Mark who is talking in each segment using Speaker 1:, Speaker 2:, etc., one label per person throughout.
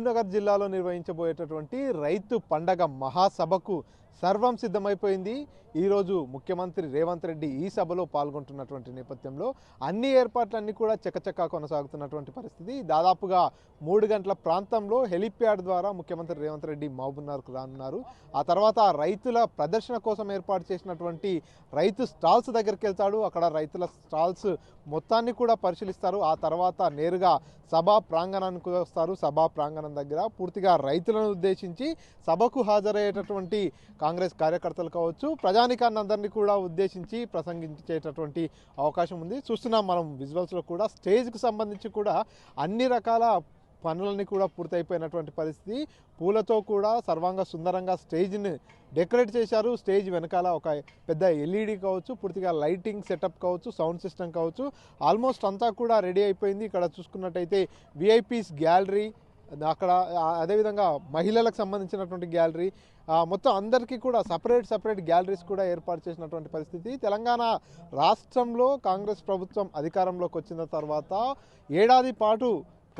Speaker 1: మహబూబ్నగర్ జిల్లాలో నిర్వహించబోయేటటువంటి రైతు పండగ మహాసభకు సర్వం సిద్ధమైపోయింది. ఈరోజు ముఖ్యమంత్రి రేవంత్ రెడ్డి ఈ సభలో పాల్గొంటున్నటువంటి నేపథ్యంలో అన్ని ఏర్పాట్లన్నీ కూడా చకచకా కొనసాగుతున్నటువంటి పరిస్థితి. దాదాపుగా 3 గంటల ప్రాంతంలో హెలిప్యాడ్ ద్వారా ముఖ్యమంత్రి రేవంత్ రెడ్డి మహబూబ్నగర్కు రానున్నారు. ఆ తర్వాత రైతుల ప్రదర్శన కోసం ఏర్పాటు చేసినటువంటి రైతు స్టాల్స్ దగ్గరికి వెళ్తాడు. అక్కడ రైతుల స్టాల్స్ మొత్తాన్ని కూడా పరిశీలిస్తారు. ఆ తర్వాత నేరుగా సభా ప్రాంగణానికి వస్తారు. సభా ప్రాంగణం దగ్గర పూర్తిగా రైతులను ఉద్దేశించి సభకు హాజరయ్యేటటువంటి కాంగ్రెస్ కార్యకర్తలు కావచ్చు, ప్రజానికాన్ని అందరినీ కూడా ఉద్దేశించి ప్రసంగించేటటువంటి అవకాశం ఉంది. చూస్తున్నాం మనం విజువల్స్లో కూడా స్టేజ్కి సంబంధించి కూడా అన్ని రకాల పనులన్నీ కూడా పూర్తయిపోయినటువంటి పరిస్థితి. పూలతో కూడా సర్వాంగ సుందరంగా స్టేజ్ని డెకరేట్ చేశారు. స్టేజ్ వెనకాల ఒక పెద్ద ఎల్ఈడి కావచ్చు, పూర్తిగా లైటింగ్ సెటప్ కావచ్చు, సౌండ్ సిస్టమ్ కావచ్చు, ఆల్మోస్ట్ అంతా కూడా రెడీ అయిపోయింది. ఇక్కడ చూసుకున్నట్టయితే విఐపీస్ గ్యాలరీ, అక్కడ అదేవిధంగా మహిళలకు సంబంధించినటువంటి గ్యాలరీ, మొత్తం అందరికీ కూడా సపరేట్ గ్యాలరీస్ కూడా ఏర్పాటు చేసినటువంటి పరిస్థితి. తెలంగాణ రాష్ట్రంలో కాంగ్రెస్ ప్రభుత్వం అధికారంలోకి వచ్చిన తర్వాత ఏడాది పాటు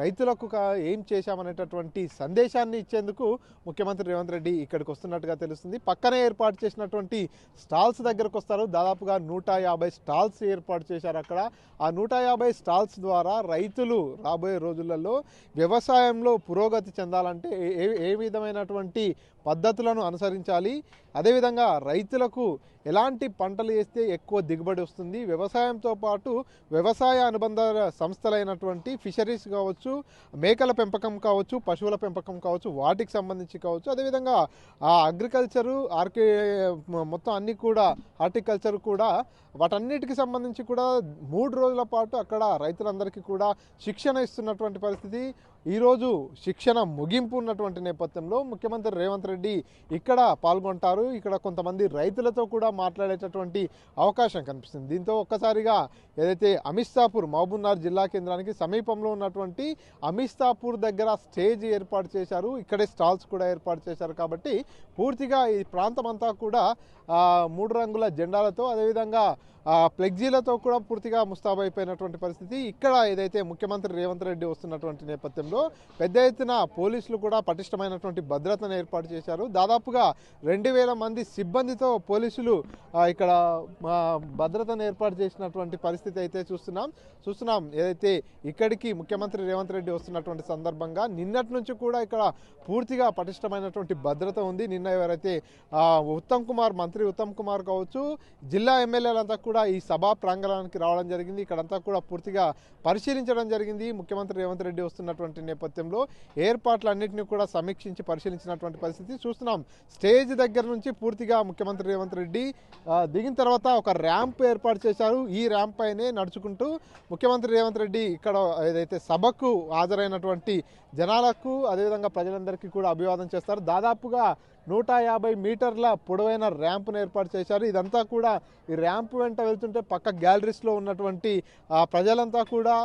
Speaker 1: రైతులకు ఏం చేశామనేటటువంటి సందేశాన్ని ఇచ్చేందుకు ముఖ్యమంత్రి రేవంత్ రెడ్డి ఇక్కడికి వస్తున్నట్టుగా తెలుస్తుంది. పక్కనే ఏర్పాటు చేసినటువంటి స్టాల్స్ దగ్గరకు వస్తారు. దాదాపుగా 150 స్టాల్స్ ఏర్పాటు చేశారు అక్కడ. ఆ 150 స్టాల్స్ ద్వారా రైతులు రాబోయే రోజులలో వ్యవసాయంలో పురోగతి చెందాలంటే ఏ విధమైనటువంటి పద్ధతులను అనుసరించాలి, అదేవిధంగా రైతులకు ఎలాంటి పంటలు వేస్తే ఎక్కువ దిగుబడి వస్తుంది, వ్యవసాయంతో పాటు వ్యవసాయ అనుబంధ సంస్థలైనటువంటి ఫిషరీస్ కావచ్చు, మేకల పెంపకం కావచ్చు, పశువుల పెంపకం కావచ్చు, వాటికి సంబంధించి కావచ్చు, అదేవిధంగా అగ్రికల్చరు మొత్తం అన్నీ కూడా హార్టికల్చర్ కూడా, వాటన్నిటికి సంబంధించి కూడా 3 రోజుల పాటు అక్కడ రైతులందరికీ కూడా శిక్షణ ఇస్తున్నటువంటి పరిస్థితి. ఈరోజు శిక్షణ ముగింపు ఉన్నటువంటి నేపథ్యంలో ముఖ్యమంత్రి రేవంత్ రెడ్డి ఇక్కడ పాల్గొంటారు. ఇక్కడ కొంతమంది రైతులతో కూడా మాట్లాడేటటువంటి అవకాశం కనిపిస్తుంది. దీంతో ఒక్కసారిగా ఏదైతే అమిస్తాపూర్ మహబూబ్నగర్ జిల్లా కేంద్రానికి సమీపంలో ఉన్నటువంటి అమిస్తాపూర్ దగ్గర స్టేజ్ ఏర్పాటు చేశారు. ఇక్కడే స్టాల్స్ కూడా ఏర్పాటు చేశారు. కాబట్టి పూర్తిగా ఈ ప్రాంతం అంతా కూడా 3 రంగుల జెండాలతో, అదేవిధంగా ఫ్లెక్సీలతో కూడా పూర్తిగా ముస్తాబైపోయినటువంటి పరిస్థితి. ఇక్కడ ఏదైతే ముఖ్యమంత్రి రేవంత్ రెడ్డి వస్తున్నటువంటి నేపథ్యంలో పెద్ద ఎత్తున పోలీసులు కూడా పటిష్టమైనటువంటి భద్రతను ఏర్పాటు చేశారు. దాదాపుగా 2000 మంది సిబ్బందితో పోలీసులు ఇక్కడ భద్రతను ఏర్పాటు చేసినటువంటి పరిస్థితి అయితే చూస్తున్నాం. ఏదైతే ఇక్కడికి ముఖ్యమంత్రి రేవంత్ రెడ్డి వస్తున్నటువంటి సందర్భంగా నిన్నటి నుంచి కూడా ఇక్కడ పూర్తిగా పటిష్టమైనటువంటి భద్రత ఉంది. నిన్న ఎవరైతే మంత్రి ఉత్తమ్ కుమార్ కావచ్చు, జిల్లా ఎమ్మెల్యేలంతా కూడా ఈ సభా ప్రాంగణానికి రావడం జరిగింది. ఇక్కడంతా కూడా పూర్తిగా పరిశీలించడం జరిగింది. ముఖ్యమంత్రి రేవంత్ రెడ్డి వస్తున్నటువంటి నేపథ్యంలో ఏర్పాట్లన్నింటినీ కూడా సమీక్షించి పరిశీలించినటువంటి పరిస్థితి చూస్తున్నాం. స్టేజ్ దగ్గర నుంచి పూర్తిగా ముఖ్యమంత్రి రేవంత్ రెడ్డి దిగిన తర్వాత ఒక ర్యాంప్ ఏర్పాటు చేశారు. ఈ ర్యాంప్ పైనే నడుచుకుంటూ ముఖ్యమంత్రి రేవంత్ రెడ్డి ఇక్కడ ఏదైతే సభకు హాజరైనటువంటి జనాలకు, అదేవిధంగా ప్రజలందరికీ కూడా అభివాదం చేస్తారు. దాదాపుగా 150 మీటర్ల పొడవైన ర్యాంపును ఏర్పాటు చేశారు. ఇదంతా కూడా ఈ ర్యాంప్ వెంట వెళ్తుంటే పక్క గ్యాలరీస్లో ఉన్నటువంటి ప్రజలంతా కూడా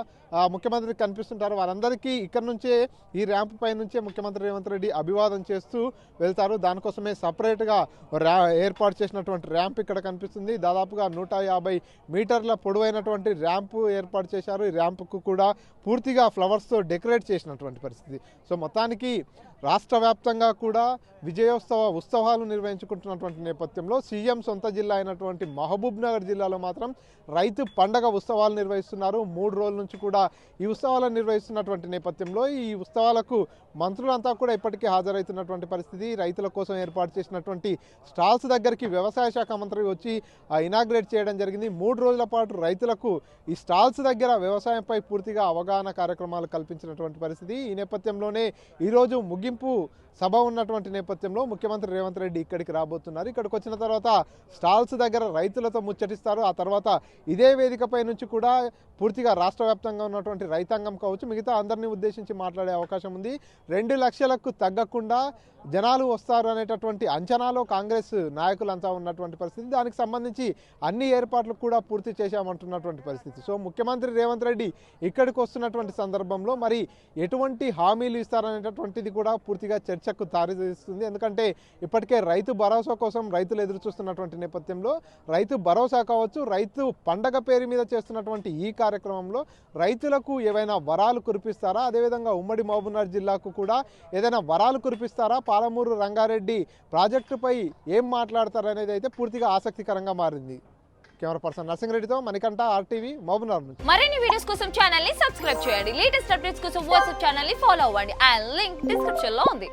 Speaker 1: ముఖ్యమంత్రికి కనిపిస్తుంటారు. వారందరికీ ఇక్కడ నుంచే, ఈ ర్యాంప్ పై నుంచే ముఖ్యమంత్రి రేవంత్ రెడ్డి అభివాదం చేస్తూ వెళ్తారు. దానికోసమే సపరేట్గా ఏర్పాటు చేసినటువంటి ర్యాంప్ ఇక్కడ కనిపిస్తుంది. దాదాపుగా 150 మీటర్ల పొడవైనటువంటి ర్యాంపు ఏర్పాటు చేశారు. ఈ ర్యాంపుకు కూడా పూర్తిగా ఫ్లవర్స్తో డెకరేట్ చేసినటువంటి పరిస్థితి. సో మొత్తానికి రాష్ట్ర వ్యాప్తంగా కూడా ఉత్సవాలు నిర్వహించుకుంటున్నటువంటి నేపథ్యంలో సీఎం సొంత జిల్లా అయినటువంటి మహబూబ్నగర్ జిల్లాలో మాత్రం రైతు పండగ ఉత్సవాలు నిర్వహిస్తున్నారు. 3 రోజుల నుంచి కూడా ఈ ఉత్సవాలను నిర్వహిస్తున్నటువంటి నేపథ్యంలో ఈ ఉత్సవాలకు మంత్రులంతా కూడా ఇప్పటికే హాజరవుతున్నటువంటి పరిస్థితి. రైతుల కోసం ఏర్పాటు చేసినటువంటి స్టాల్స్ దగ్గరికి వ్యవసాయ శాఖ మంత్రి వచ్చి ఇనాగ్రేట్ చేయడం జరిగింది. 3 రోజుల పాటు రైతులకు ఈ స్టాల్స్ దగ్గర వ్యవసాయంపై పూర్తిగా అవగాహన కార్యక్రమాలు కల్పించినటువంటి పరిస్థితి. ఈ నేపథ్యంలోనే ఈరోజు ముగింపు సభ ఉన్నటువంటి నేపథ్యంలో ముఖ్యమంత్రి రేవంత్ రెడ్డి ఇక్కడికి రాబోతున్నారు. ఇక్కడికి వచ్చిన తర్వాత స్టాల్స్ దగ్గర రైతులతో ముచ్చటిస్తారు. ఆ తర్వాత ఇదే వేదికపై నుంచి కూడా పూర్తిగా రాష్ట్ర వ్యాప్తంగా ఉన్నటువంటి రైతాంగం కావచ్చు, మిగతా అందరినీ ఉద్దేశించి మాట్లాడే అవకాశం ఉంది. 2 లక్షలకు తగ్గకుండా జనాలు వస్తారు అనేటటువంటి అంచనాలో కాంగ్రెస్ నాయకులంతా ఉన్నటువంటి పరిస్థితి. దానికి సంబంధించి అన్ని ఏర్పాట్లు కూడా పూర్తి చేశామంటున్నటువంటి పరిస్థితి. సో ముఖ్యమంత్రి రేవంత్ రెడ్డి ఇక్కడికి వస్తున్నటువంటి సందర్భంలో మరి ఎటువంటి హామీలు ఇస్తారనేటటువంటిది కూడా పూర్తిగా చర్చకు దారితీస్తుంది. ఎందుకంటే ఇప్పటికే రైతు భరోసా కోసం రైతులు ఎదురు చూస్తున్నటువంటి నేపథ్యంలో రైతు భరోసా కావచ్చు, రైతు పండగ పేరు మీద చేస్తున్నటువంటి ఈ కార్యక్రమంలో రైతులకు ఏవైనా వరాలు కురిపిస్తారా, అదేవిధంగా ఉమ్మడి మహబూబ్నగర్ జిల్లాకు కూడా ఏదైనా వరాలు కురిపిస్తారా, పాలమూరు రంగారెడ్డి ప్రాజెక్టుపై ఏం మాట్లాడతారనేది అయితే పూర్తిగా ఆసక్తికరంగా మారింది. కెమెరా పర్సన్ నర్సింగ్రెడ్డితో మణికంఠ, RTV, మహబూబ్నగర్ నుంచి.
Speaker 2: మరిన్ని వీడియోస్ కోసం ఛానల్ ని సబ్స్క్రైబ్ చేయండి. లేటెస్ట్ అప్డేట్స్ కోసం వాట్సాప్ ఛానల్ ని ఫాలో అవ్వండి. ఆ లింక్ డిస్క్రిప్షన్ లో ఉంది.